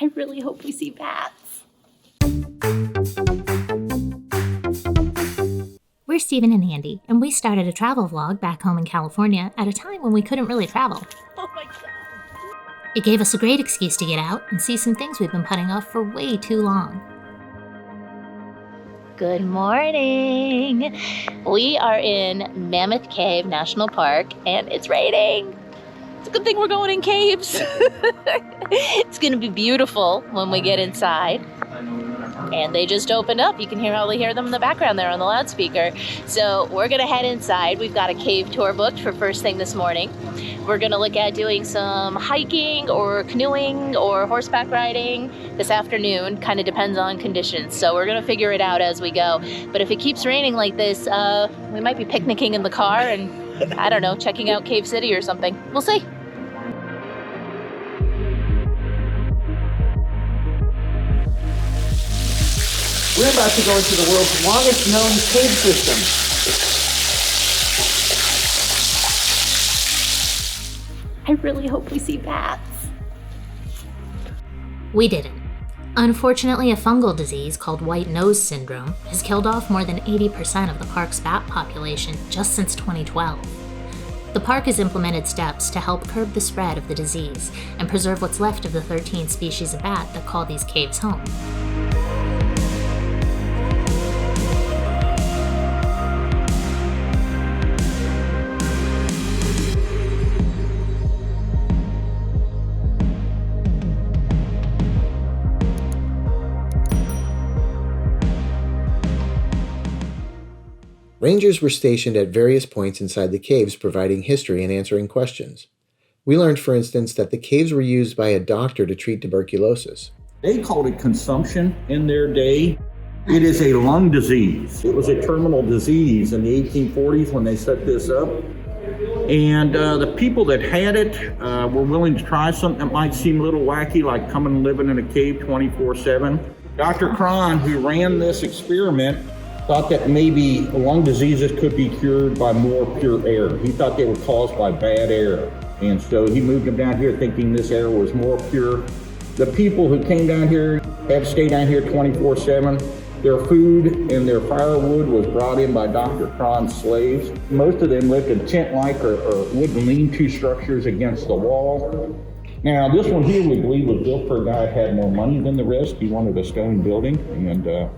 I really hope we see bats. We're Stephen and Andie, and we started a travel vlog back home in California at a time when we couldn't really travel. Oh my God. It gave us a great excuse to get out and see some things we've been putting off for way too long. Good morning. We are in Mammoth Cave National Park, and it's raining. It's a good thing we're going in caves. It's gonna be beautiful when we get inside. And they just opened up. You can probably hear them in the background there on the loudspeaker. So we're gonna head inside. We've got a cave tour booked for first thing this morning. We're gonna look at doing some hiking or canoeing or horseback riding this afternoon. Kind of depends on conditions. So we're gonna figure it out as we go. But if it keeps raining like this, we might be picnicking in the car and, I don't know, checking out Cave City or something. We'll see. We're about to go into the world's longest known cave system. I really hope we see bats. We didn't. Unfortunately, a fungal disease called white nose syndrome has killed off more than 80% of the park's bat population just since 2012. The park has implemented steps to help curb the spread of the disease and preserve what's left of the 13 species of bat that call these caves home. Rangers were stationed at various points inside the caves providing history and answering questions. We learned, for instance, that the caves were used by a doctor to treat tuberculosis. They called it consumption in their day. It is a lung disease. It was a terminal disease in the 1840s when they set this up. And the people that had it were willing to try something that might seem a little wacky, like coming and living in a cave 24/7. Dr. Cron, who ran this experiment, thought that maybe lung diseases could be cured by more pure air. He thought they were caused by bad air. And so he moved them down here thinking this air was more pure. The people who came down here had to stay down here 24/7. Their food and their firewood was brought in by Dr. Cron's slaves. Most of them lived in tent-like or wooden lean-to structures against the wall. Now, this one here, we believe, was built for a guy that had more money than the rest. He wanted a stone building, and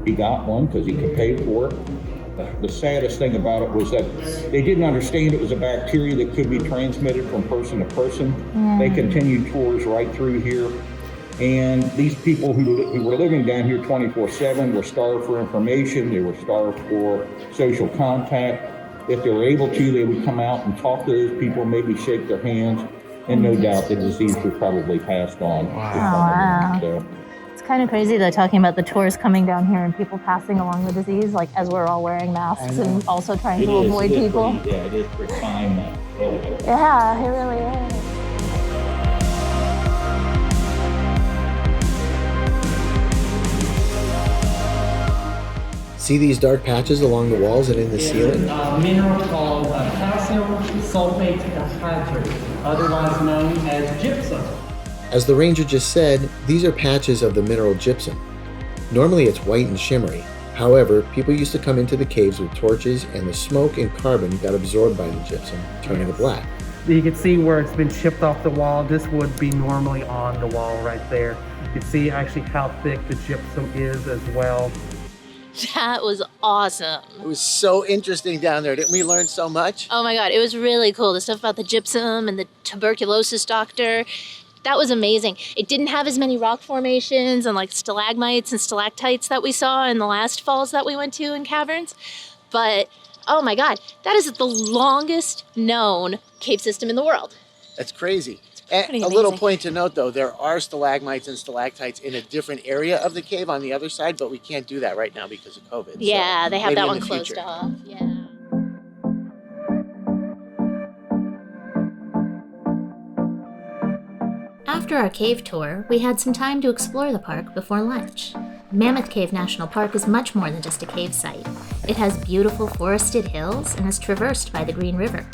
he got one because he could pay for it. The saddest thing about it was that they didn't understand it was a bacteria that could be transmitted from person to person. They continued tours right through here. And these people who were living down here 24/7 were starved for information. They were starved for social contact. If they were able to, they would come out and talk to those people, maybe shake their hands, and no doubt the disease was probably passed on. Wow. So, It's kind of crazy though, talking about the tourists coming down here and people passing along the disease, like as we're all wearing masks and also trying to avoid people. Yeah, it is pretty fine. Yeah, it really is. See these dark patches along the walls and in the ceiling? A mineral called calcium sulfate hydrate, otherwise known as gypsum. As the ranger just said, these are patches of the mineral gypsum. Normally it's white and shimmery. However, people used to come into the caves with torches and the smoke and carbon got absorbed by the gypsum, turning it black. You can see where it's been chipped off the wall. This would be normally on the wall right there. You can see actually how thick the gypsum is as well. That was awesome. It was so interesting down there. Didn't we learn so much? Oh my God, it was really cool. The stuff about the gypsum and the tuberculosis doctor. That was amazing. It didn't have as many rock formations and like stalagmites and stalactites that we saw in the last falls that we went to in caverns. But oh my God, that is the longest known cave system in the world. That's crazy. pretty A little amazing. point to note, though, there are stalagmites and stalactites in a different area of the cave on the other side, but we can't do that right now because of COVID. Yeah, so they have maybe that in one the closed future. off. Yeah. After our cave tour, we had some time to explore the park before lunch. Mammoth Cave National Park is much more than just a cave site. It has beautiful forested hills and is traversed by the Green River.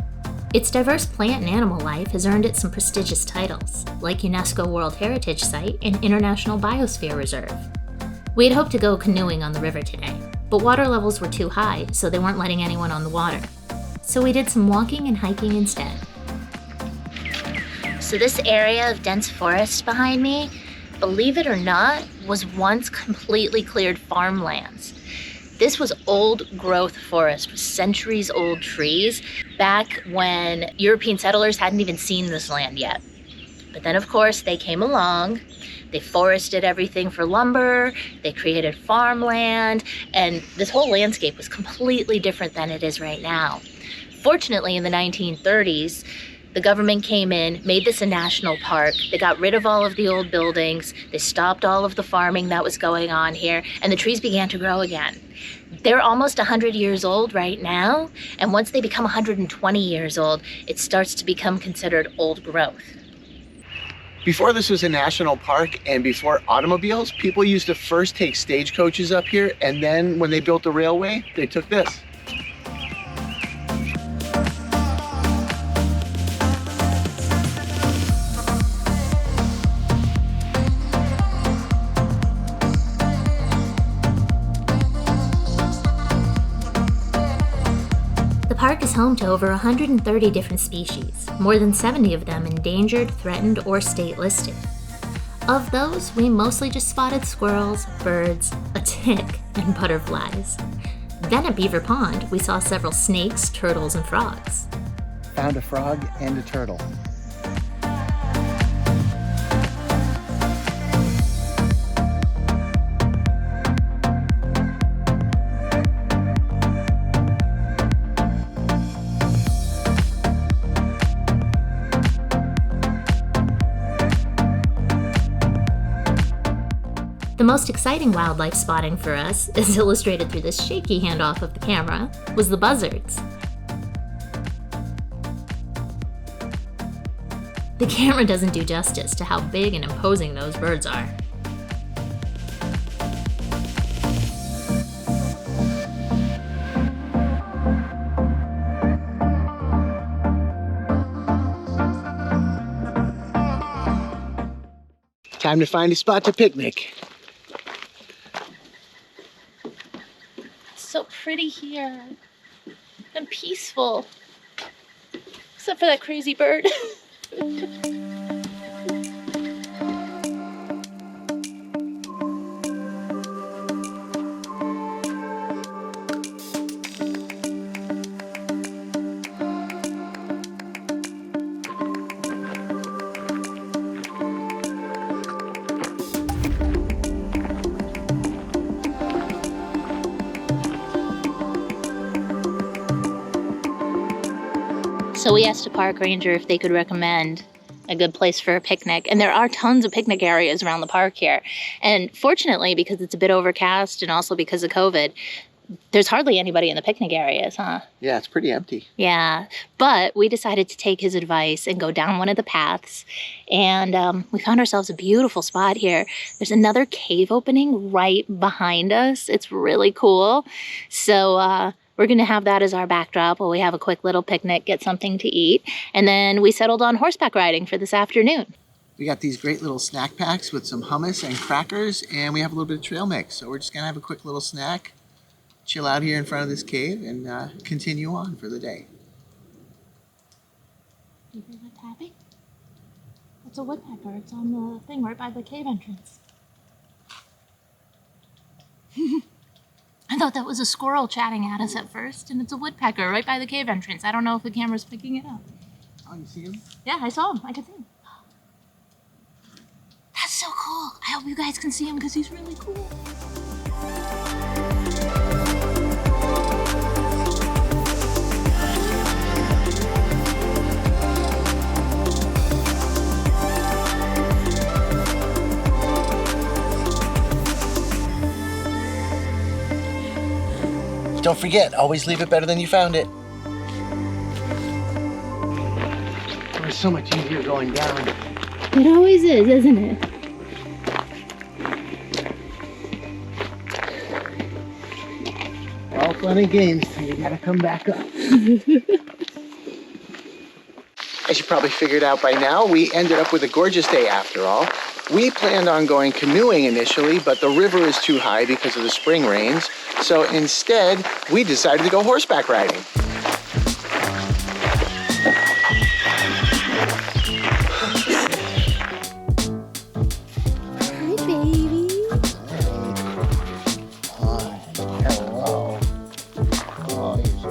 Its diverse plant and animal life has earned it some prestigious titles, like UNESCO World Heritage Site and International Biosphere Reserve. We had hoped to go canoeing on the river today, but water levels were too high, so they weren't letting anyone on the water. So we did some walking and hiking instead. So this area of dense forest behind me, believe it or not, was once completely cleared farmlands. This was old growth forest with centuries old trees back when European settlers hadn't even seen this land yet. But then of course they came along, they forested everything for lumber, they created farmland, and this whole landscape was completely different than it is right now. Fortunately, in the 1930s, the government came in, made this a national park. They got rid of all of the old buildings. They stopped all of the farming that was going on here, and the trees began to grow again. They're almost 100 years old right now, and once they become 120 years old, it starts to become considered old growth. Before this was a national park and before automobiles, people used to first take stagecoaches up here, and then when they built the railway, they took this. The park is home to over 130 different species, more than 70 of them endangered, threatened, or state listed. Of those, we mostly just spotted squirrels, birds, a tick, and butterflies. Then at Beaver Pond, we saw several snakes, turtles, and frogs. Found a frog and a turtle. The most exciting wildlife spotting for us, as illustrated through this shaky handoff of the camera, was the buzzards. The camera doesn't do justice to how big and imposing those birds are. Time to find a spot to picnic. So pretty here and peaceful, except for that crazy bird. So we asked a park ranger if they could recommend a good place for a picnic. And there are tons of picnic areas around the park here. And fortunately, because it's a bit overcast and also because of COVID, there's hardly anybody in the picnic areas, huh? Yeah, it's pretty empty. Yeah, but we decided to take his advice and go down one of the paths. And we found ourselves a beautiful spot here. There's another cave opening right behind us. It's really cool. So we're going to have that as our backdrop while we have a quick little picnic, get something to eat. And then we settled on horseback riding for this afternoon. We got these great little snack packs with some hummus and crackers, and we have a little bit of trail mix. So we're just going to have a quick little snack, chill out here in front of this cave, and continue on for the day. You hear that tapping? It's a woodpecker. It's on the thing right by the cave entrance. I thought that was a squirrel chatting at us at first, and it's a woodpecker right by the cave entrance. I don't know if the camera's picking it up. Oh, you see him? Yeah, I saw him. I could see him. That's so cool. I hope you guys can see him because he's really cool. Don't forget, always leave it better than you found it. It's so much easier going down. It always is, isn't it? All fun and games, you gotta come back up. As you probably figured out by now, we ended up with a gorgeous day after all. We planned on going canoeing initially, but the river is too high because of the spring rains. So instead, we decided to go horseback riding. Hi, baby. Hi. Hello. Oh, he's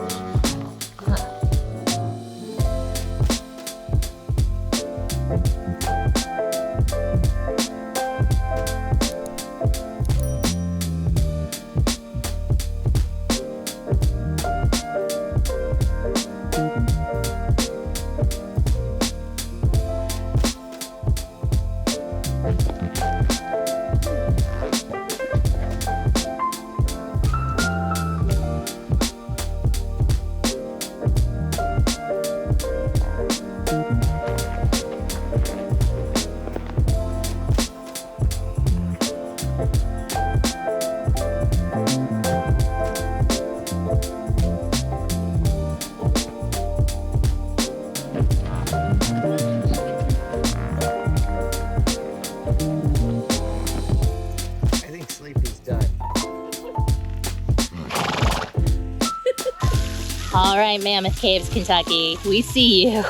All right, Mammoth Caves, Kentucky, we see you.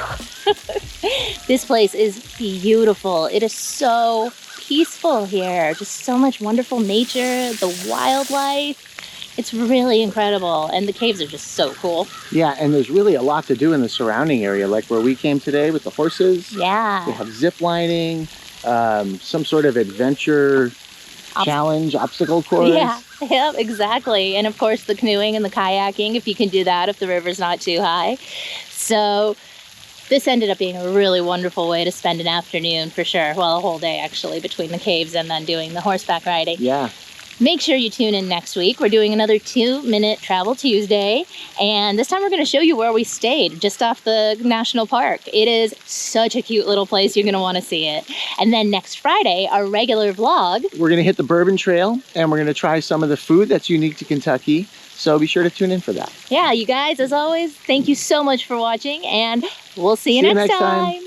This place is beautiful. It is so peaceful here. Just so much wonderful nature, the wildlife. It's really incredible. And the caves are just so cool. Yeah, and there's really a lot to do in the surrounding area, like where we came today with the horses. Yeah. We have zip lining, some sort of adventure challenge, obstacle course. Yeah, yep, exactly. And of course the canoeing and the kayaking, if you can do that, if the river's not too high. So this ended up being a really wonderful way to spend an afternoon for sure. Well, a whole day actually, between the caves and then doing the horseback riding. Yeah. Make sure you tune in next week. We're doing another 2-minute Travel Tuesday. And this time we're going to show you where we stayed, just off the national park. It is such a cute little place. You're going to want to see it. And then next Friday, our regular vlog. We're going to hit the Bourbon Trail, and we're going to try some of the food that's unique to Kentucky. So be sure to tune in for that. Yeah, you guys, as always, thank you so much for watching, and we'll see you next time.